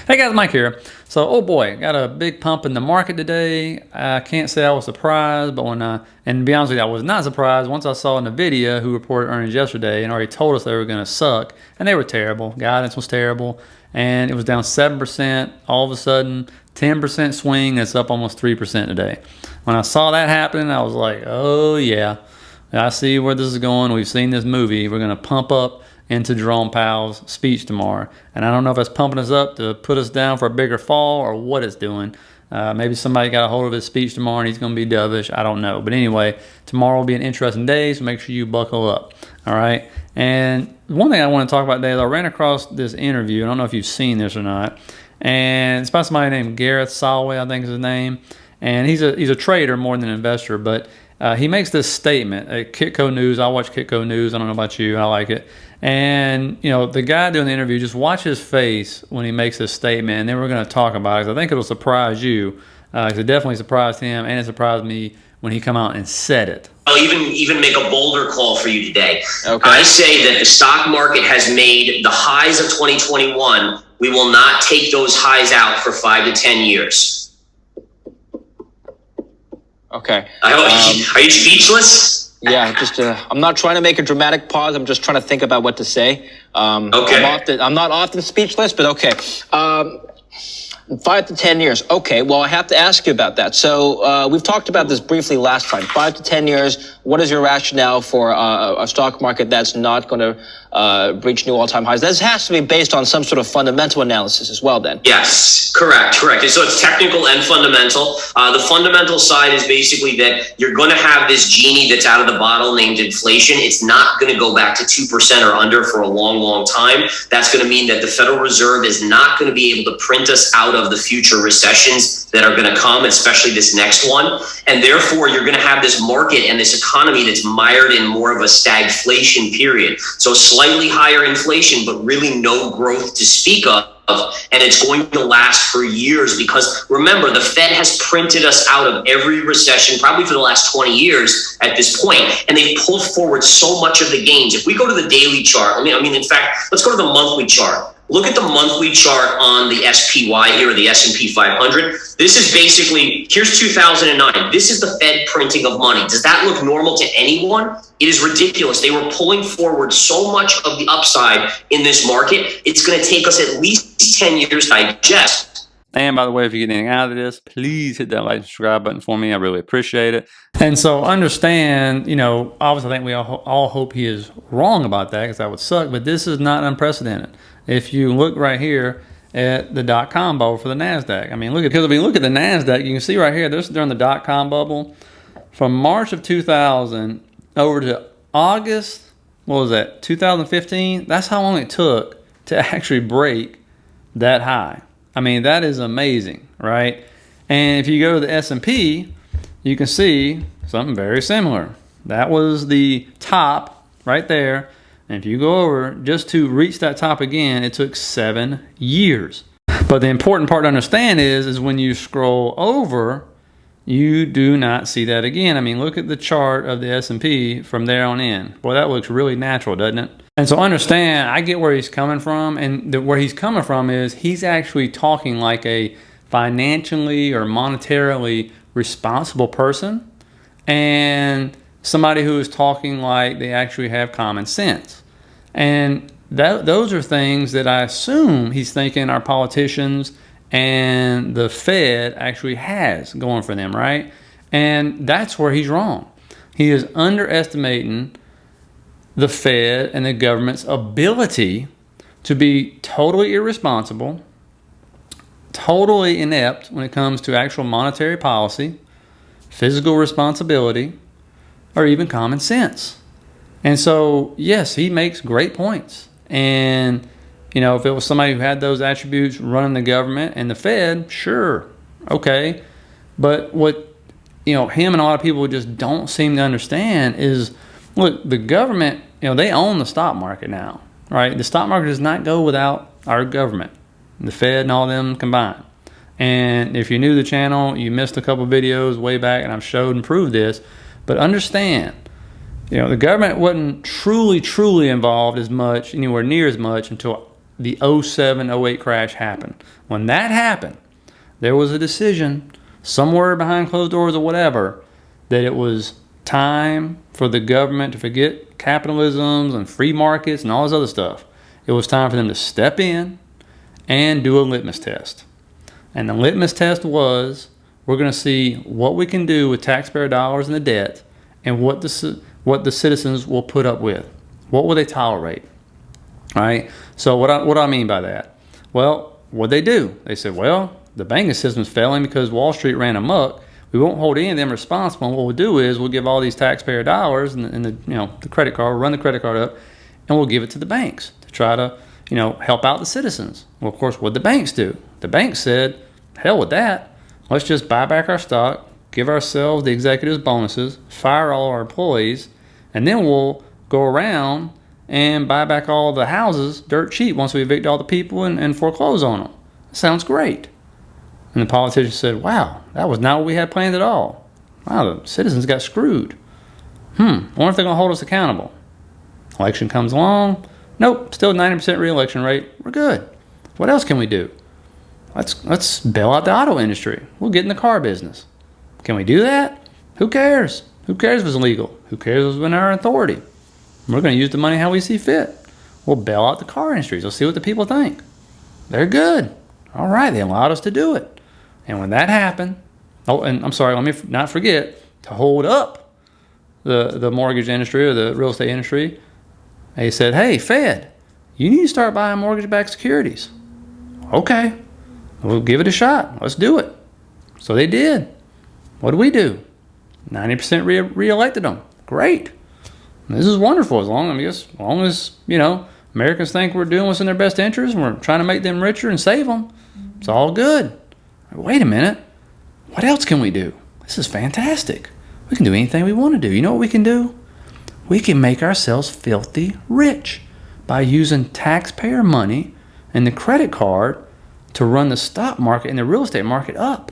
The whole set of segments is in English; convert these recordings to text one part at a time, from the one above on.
Hey guys, Mike here. So, oh boy, got a big pump in the market today. I can't say I was surprised, but and to be honest with you, I was not surprised once I saw NVIDIA, who reported earnings yesterday and already told us they were going to suck, and they were terrible. Guidance was terrible, and it was down 7%. All of a sudden, 10% swing. It's up almost 3% today. When I saw that happening, I was like, oh yeah, I see where this is going. We've seen this movie. We're going to pump up into Jerome Powell's speech tomorrow. And I don't know if it's pumping us up to put us down for a bigger fall or what it's doing. Maybe somebody got a hold of his speech tomorrow and he's going to be dovish. I don't know. But anyway, tomorrow will be an interesting day, so make sure you buckle up. All right. And one thing I want to talk about today is I ran across this interview. I don't know if you've seen this or not. And it's by somebody named Gareth Soloway, I think is his name. And he's a trader more than an investor. But he makes this statement at Kitco News. I watch Kitco News. I don't know about you. I like it. And, you know, the guy doing the interview, just watch his face when he makes this statement, and then we're going to talk about it, because I think it'll surprise you, because it definitely surprised him, and it surprised me when he come out and said it. I'll even make a bolder call for you today. Okay. I say that the stock market has made the highs of 2021. We will not take those highs out for 5 to 10 years. Okay. Are you speechless? Yeah, I'm not trying to make a dramatic pause. I'm just trying to think about what to say. Okay. I'm not often speechless, but okay. 5 to 10 years. Okay, well, I have to ask you about that. So we've talked about this briefly last time. 5 to 10 years, what is your rationale for a stock market that's not going to reach new all-time highs? This has to be based on some sort of fundamental analysis as well, then. Yes, correct. And so it's technical and fundamental. The fundamental side is basically that you're going to have this genie that's out of the bottle named inflation. It's not going to go back to 2% or under for a long, long time. That's going to mean that the Federal Reserve is not going to be able to print us out of the future recessions that are going to come, especially this next one. And therefore, you're going to have this market and this economy that's mired in more of a stagflation period. So slightly higher inflation, but really no growth to speak of. And it's going to last for years, because remember, the Fed has printed us out of every recession probably for the last 20 years at this point, and they've pulled forward so much of the gains. If we go to the daily chart, in fact, let's go to the monthly chart. Look at the monthly chart on the SPY here, or the S&P 500. This is basically, here's 2009. This is the Fed printing of money. Does that look normal to anyone? It is ridiculous. They were pulling forward so much of the upside in this market. It's going to take us at least 10 years to digest. And by the way, if you get anything out of this, please hit that like and subscribe button for me. I really appreciate it. And so understand, obviously I think we all hope he is wrong about that, because that would suck, but this is not unprecedented. If you look right here at the dot-com bubble for the NASDAQ, because if you look at the NASDAQ, you can see right here, this is during the dot-com bubble from March of 2000 over to August, 2015? That's how long it took to actually break that high. That is amazing, right? And if you go to the S&P, you can see something very similar. That was the top right there. And if you go over, just to reach that top again, it took 7 years. But the important part to understand is when you scroll over, you do not see that again. Look at the chart of the S&P from there on in. Boy, that looks really natural, doesn't it? And so understand, I get where he's coming from, and where he's coming from is he's actually talking like a financially or monetarily responsible person, and somebody who is talking like they actually have common sense. And those are things that I assume he's thinking our politicians and the Fed actually has going for them, right? And that's where he's wrong. He is underestimating the Fed and the government's ability to be totally irresponsible, totally inept when it comes to actual monetary policy, fiscal responsibility, or even common sense. And so, yes, he makes great points. And, if it was somebody who had those attributes running the government and the Fed, sure, okay. But what, him and a lot of people just don't seem to understand is, look, the government, they own the stock market now, right? The stock market does not go without our government, the Fed and all them combined. And if you're new to the channel, you missed a couple videos way back, and I've showed and proved this. But understand, the government wasn't truly involved anywhere near as much until the 07, 08 crash happened. When that happened, there was a decision somewhere behind closed doors or whatever that it was time for the government to forget capitalisms and free markets and all this other stuff. It was time for them to step in and do a litmus test. And the litmus test was, we're going to see what we can do with taxpayer dollars and the debt, and what the citizens will put up with. What will they tolerate? All right. So what do I mean by that? Well, what they do? They said, well, the banking system's failing because Wall Street ran amok. We won't hold any of them responsible. And what we'll do is we'll give all these taxpayer dollars and the credit card, we'll run the credit card up, and we'll give it to the banks to try to help out the citizens. Well, of course, what the banks do? The banks said, hell with that. Let's just buy back our stock, give ourselves the executives bonuses, fire all our employees, and then we'll go around and buy back all the houses dirt cheap once we evict all the people and foreclose on them. Sounds great. And the politicians said, wow, that was not what we had planned at all. Wow, the citizens got screwed. I wonder if they're going to hold us accountable. Election comes along. Nope, still 90% reelection rate. We're good. What else can we do? Let's bail out the auto industry. We'll get in the car business. Can we do that? Who cares? Who cares if it's illegal? Who cares if it's within our authority? We're going to use the money how we see fit. We'll bail out the car industries. We'll see what the people think. They're good. All right, they allowed us to do it. And when that happened, and I'm sorry, let me not forget, to hold up the mortgage industry or the real estate industry, they said, hey, Fed, you need to start buying mortgage-backed securities. Okay, we'll give it a shot. Let's do it. So they did. What do we do? 90% re-elected them. Great. This is wonderful as long as Americans think we're doing what's in their best interest and we're trying to make them richer and save them. It's all good. Wait a minute. What else can we do? This is fantastic. We can do anything we want to do. You know what we can do? We can make ourselves filthy rich by using taxpayer money and the credit card to run the stock market and the real estate market up.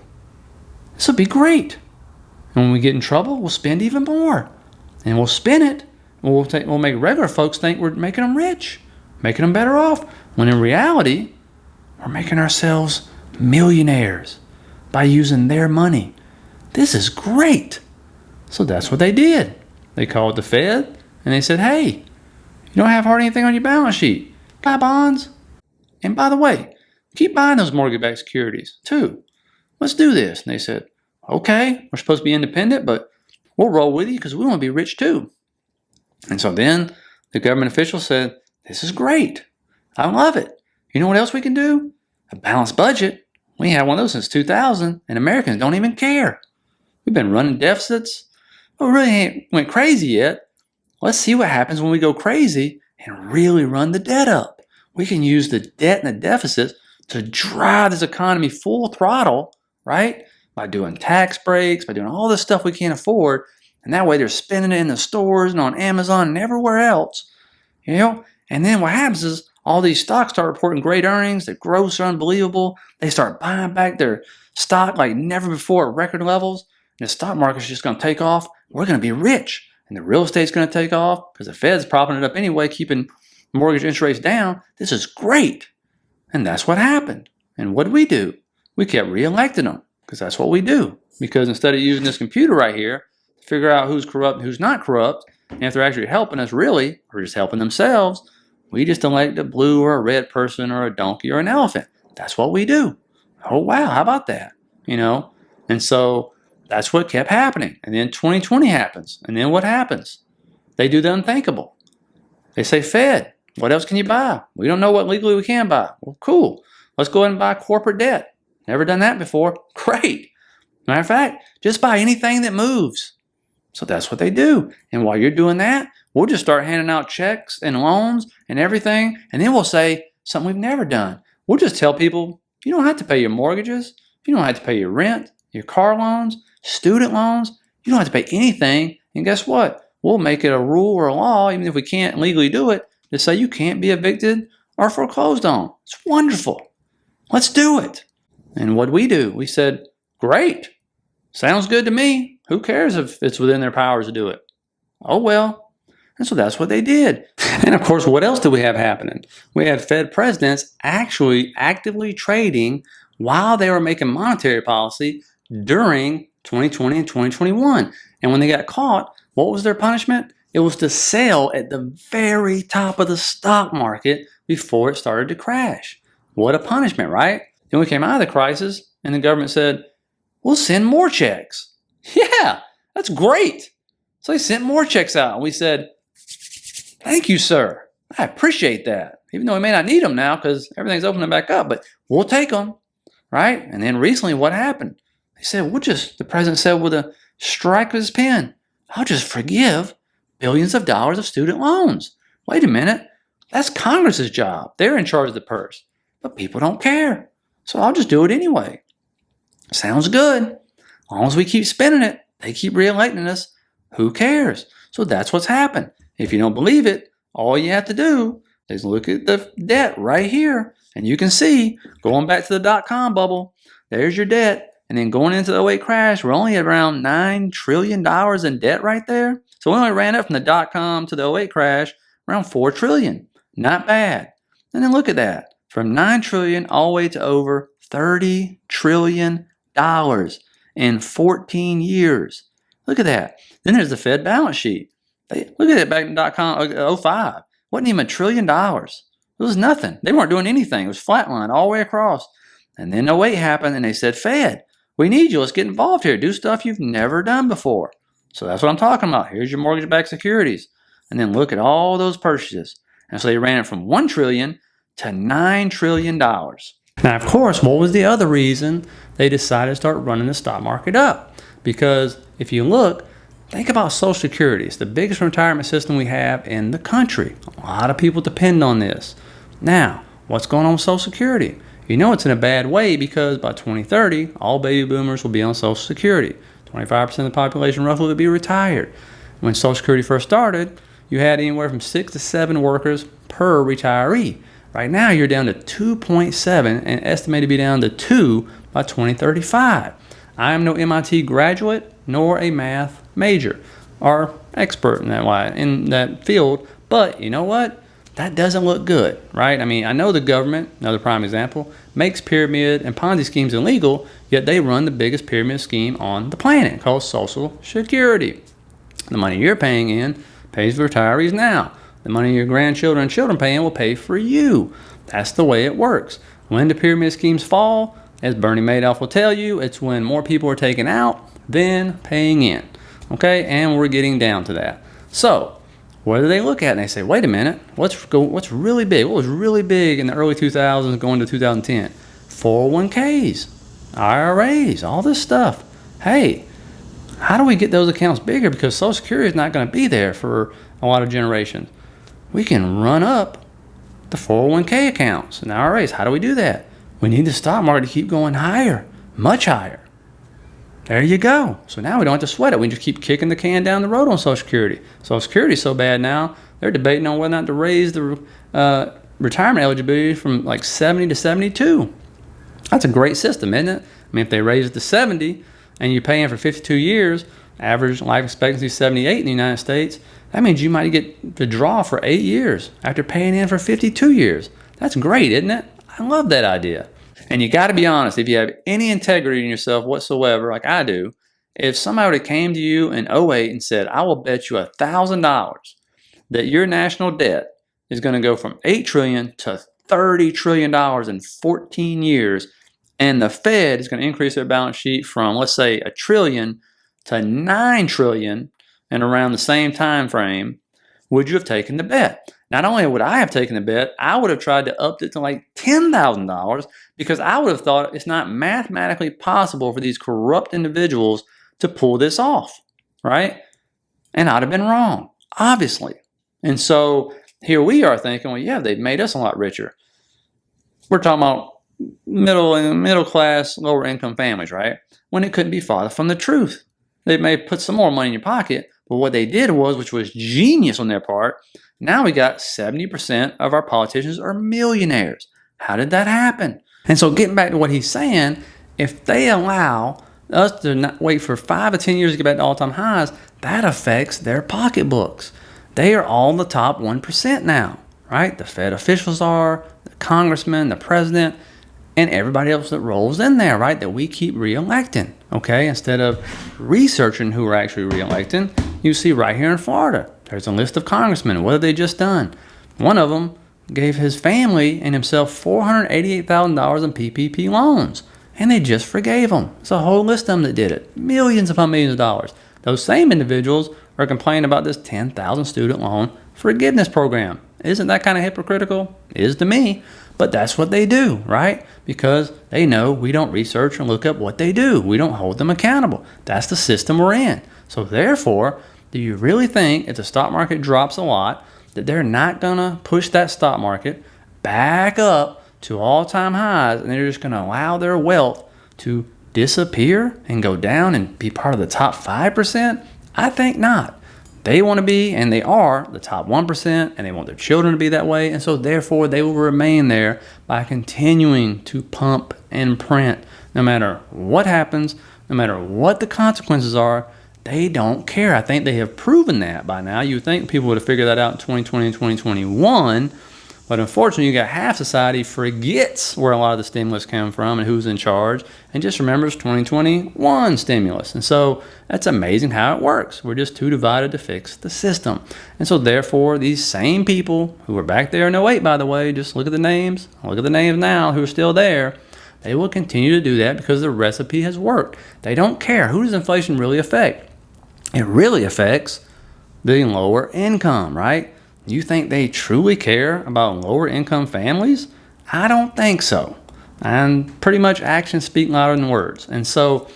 This will be great. And when we get in trouble, we'll spend even more. And we'll spin it. And we'll make regular folks think we're making them rich, making them better off. When in reality, we're making ourselves millionaires by using their money. This is great. So that's what they did. They called the Fed and they said, hey, you don't have hardly anything on your balance sheet. Buy bonds. And by the way, keep buying those mortgage-backed securities too. Let's do this. And they said, okay, we're supposed to be independent, but we'll roll with you because we want to be rich too. And so then the government official said, this is great. I love it. You know what else we can do? A balanced budget. We ain't had one of those since 2000, and Americans don't even care. We've been running deficits. We really ain't went crazy yet. Let's see what happens when we go crazy and really run the debt up. We can use the debt and the deficits to drive this economy full throttle, right? By doing tax breaks, by doing all this stuff we can't afford. And that way they're spending it in the stores and on Amazon and everywhere else. And then what happens is all these stocks start reporting great earnings. The growths are unbelievable. They start buying back their stock like never before at record levels. And the stock market's just going to take off. We're going to be rich. And the real estate's going to take off because the Fed's propping it up anyway, keeping mortgage interest rates down. This is great. And that's what happened. And what did we do? We kept re-electing them because that's what we do. Because instead of using this computer right here to figure out who's corrupt and who's not corrupt, and if they're actually helping us really, or just helping themselves, we just elect a blue or a red person or a donkey or an elephant. That's what we do. Oh, wow. How about that? And so that's what kept happening. And then 2020 happens. And then what happens? They do the unthinkable. They say, Fed, what else can you buy? We don't know what legally we can buy. Well, cool. Let's go ahead and buy corporate debt. Never done that before. Great. Matter of fact, just buy anything that moves. So that's what they do. And while you're doing that, we'll just start handing out checks and loans and everything. And then we'll say something we've never done. We'll just tell people, you don't have to pay your mortgages. You don't have to pay your rent, your car loans, student loans. You don't have to pay anything. And guess what? We'll make it a rule or a law, even if we can't legally do it, to say you can't be evicted or foreclosed on. It's wonderful. Let's do it. And what we do? We said, great. Sounds good to me. Who cares if it's within their powers to do it? Oh, well. And so that's what they did. And of course, what else do we have happening? We had Fed presidents actually actively trading while they were making monetary policy during 2020 and 2021. And when they got caught, what was their punishment? It was to sell at the very top of the stock market before it started to crash. What a punishment, right? Then we came out of the crisis and the government said, we'll send more checks. Yeah, that's great. So they sent more checks out. And we said, thank you, sir. I appreciate that. Even though we may not need them now because everything's opening back up, but we'll take them, right? And then recently what happened? They said, the president said with a strike of his pen, I'll just forgive billions of dollars of student loans. Wait a minute. That's Congress's job. They're in charge of the purse. But people don't care. So I'll just do it anyway. Sounds good. As long as we keep spending it, they keep reelecting us. Who cares? So that's what's happened. If you don't believe it, all you have to do is look at the debt right here. And you can see, going back to the dot-com bubble, there's your debt. And then going into the 08 crash, we're only at around $9 trillion in debt right there. So we only ran up from the dot-com to the 08 crash around $4 trillion. Not bad. And then look at that. From $9 trillion all the way to over $30 trillion in 14 years. Look at that. Then there's the Fed balance sheet. Look at it back in dot-com 05. Wasn't even $1 trillion. It was nothing. They weren't doing anything. It was flatlined all the way across. And then 08 happened and they said, Fed, we need you. Let's get involved here. Do stuff you've never done before. So that's what I'm talking about. Here's your mortgage-backed securities. And then look at all those purchases. And so they ran it from $1 trillion to $9 trillion. Now, of course, what was the other reason they decided to start running the stock market up? Because if you look, think about Social Security. It's the biggest retirement system we have in the country. A lot of people depend on this. Now, what's going on with Social Security? You know it's in a bad way because by 2030, all baby boomers will be on Social Security. 25% of the population roughly will be retired. When Social Security first started, you had anywhere from 6 to 7 workers per retiree. Right now, you're down to 2.7 and estimated to be down to 2 by 2035. I am no MIT graduate nor a math major or expert in that field, but you know what? That doesn't look good, right? I mean, I know the government, another prime example, makes pyramid and Ponzi schemes illegal, yet they run the biggest pyramid scheme on the planet called Social Security. The money you're paying in pays for retirees now. The money your grandchildren and children pay in will pay for you. That's the way it works. When the pyramid schemes fall, as Bernie Madoff will tell you, it's when more people are taken out than paying in. Okay, and we're getting down to that. So, what do they look at and they say, wait a minute, what's really big? What was really big in the early 2000s going to 2010? 401ks, IRAs, all this stuff. Hey, how do we get those accounts bigger? Because Social Security is not going to be there for a lot of generations. We can run up the 401k accounts and IRAs. How do we do that? We need the stock market to keep going higher, much higher. There you go. So now we don't have to sweat it. We just keep kicking the can down the road on Social Security. Social Security is so bad now, they're debating on whether or not to raise the retirement eligibility from like 70 to 72. That's a great system, isn't it? I mean, if they raise it to 70 and you're paying for 52 years, average life expectancy is 78 in the United States, that means you might get the draw for 8 years after paying in for 52 years. That's great, isn't it? I love that idea. And you got to be honest, if you have any integrity in yourself whatsoever, like I do, if somebody came to you in 08 and said, I will bet you $1,000 that your national debt is going to go from $8 trillion to $30 trillion in 14 years, and the Fed is going to increase their balance sheet from, let's say, $1 trillion to $9 trillion in around the same time frame, would you have taken the bet? Not only would I have taken the bet, I would have tried to up it to like $10,000 because I would have thought it's not mathematically possible for these corrupt individuals to pull this off, right? And I'd have been wrong, obviously. And so here we are thinking, well, yeah, they've made us a lot richer. We're talking about middle class, lower income families, right? When it couldn't be farther from the truth. They may put some more money in your pocket, but what they did was, which was genius on their part, now we got 70% of our politicians are millionaires. How did that happen? And so getting back to what he's saying, if they allow us to not wait for 5 to 10 years to get back to all-time highs, that affects their pocketbooks. They are all the top 1% now, right? The Fed officials are, the congressman, the president, and everybody else that rolls in there, right? That we keep re-electing, okay? Instead of researching who we're actually re-electing, you see right here in Florida, there's a list of congressmen. What have they just done? One of them gave his family and himself $488,000 in PPP loans, and they just forgave them. It's a whole list of them that did it. Millions upon millions of dollars. Those same individuals are complaining about this 10,000 student loan forgiveness program. Isn't that kind of hypocritical? It is to me. But that's what they do, right? Because they know we don't research and look up what they do. We don't hold them accountable. That's the system we're in. So therefore, do you really think if the stock market drops a lot, that they're not going to push that stock market back up to all-time highs, and they're just going to allow their wealth to disappear and go down and be part of the top 5%? I think not. They want to be, and they are, the top 1%, and they want their children to be that way, and so therefore they will remain there by continuing to pump and print. No matter what happens, no matter what the consequences are, they don't care. I think they have proven that by now. You would think people would have figured that out in 2020 and 2021, but unfortunately, you got half society forgets where a lot of the stimulus came from and who's in charge, and just remembers 2021 stimulus. And so that's amazing how it works. We're just too divided to fix the system. And so therefore, these same people who were back there in 08, by the way, just look at the names now who are still there, they will continue to do that because the recipe has worked. They don't care. Who does inflation really affect? It really affects the lower income, right? You think they truly care about lower income families? I don't think so. And pretty much actions speak louder than words. And so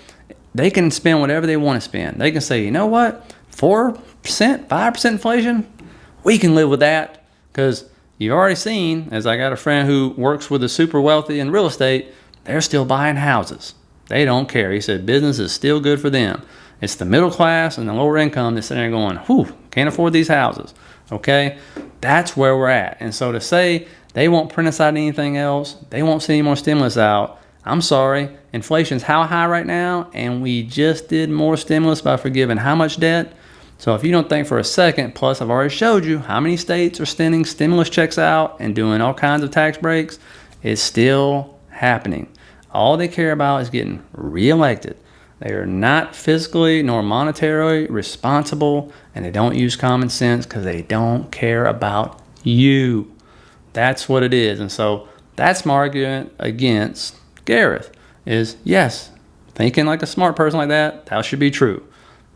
they can spend whatever they want to spend. They can say, you know what, 4%, 5% inflation, we can live with that. Because you've already seen, as I got a friend who works with the super wealthy in real estate, they're still buying houses. They don't care. He said business is still good for them. It's the middle class and the lower income that's sitting there going, whew, can't afford these houses. Okay, that's where we're at. And so to say they won't print us out anything else, they won't see any more stimulus out, I'm sorry, inflation's how high right now, and we just did more stimulus by forgiving how much debt? So if you don't think for a second, plus I've already showed you how many states are sending stimulus checks out and doing all kinds of tax breaks, it's still happening. All they care about is getting reelected. They are not fiscally nor monetarily responsible, and they don't use common sense because they don't care about you. That's what it is. And so that's my argument against Gareth is, yes, thinking like a smart person like that should be true.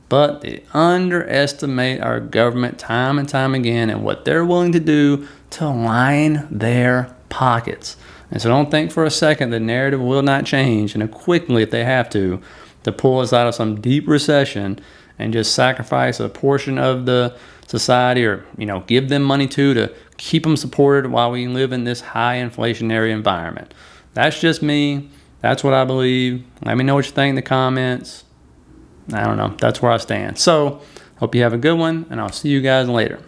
But they underestimate our government time and time again and what they're willing to do to line their pockets. And so don't think for a second the narrative will not change, and quickly if they have to pull us out of some deep recession and just sacrifice a portion of the society or, give them money to keep them supported while we live in this high inflationary environment. That's just me. That's what I believe. Let me know what you think in the comments. I don't know. That's where I stand. So, hope you have a good one, and I'll see you guys later.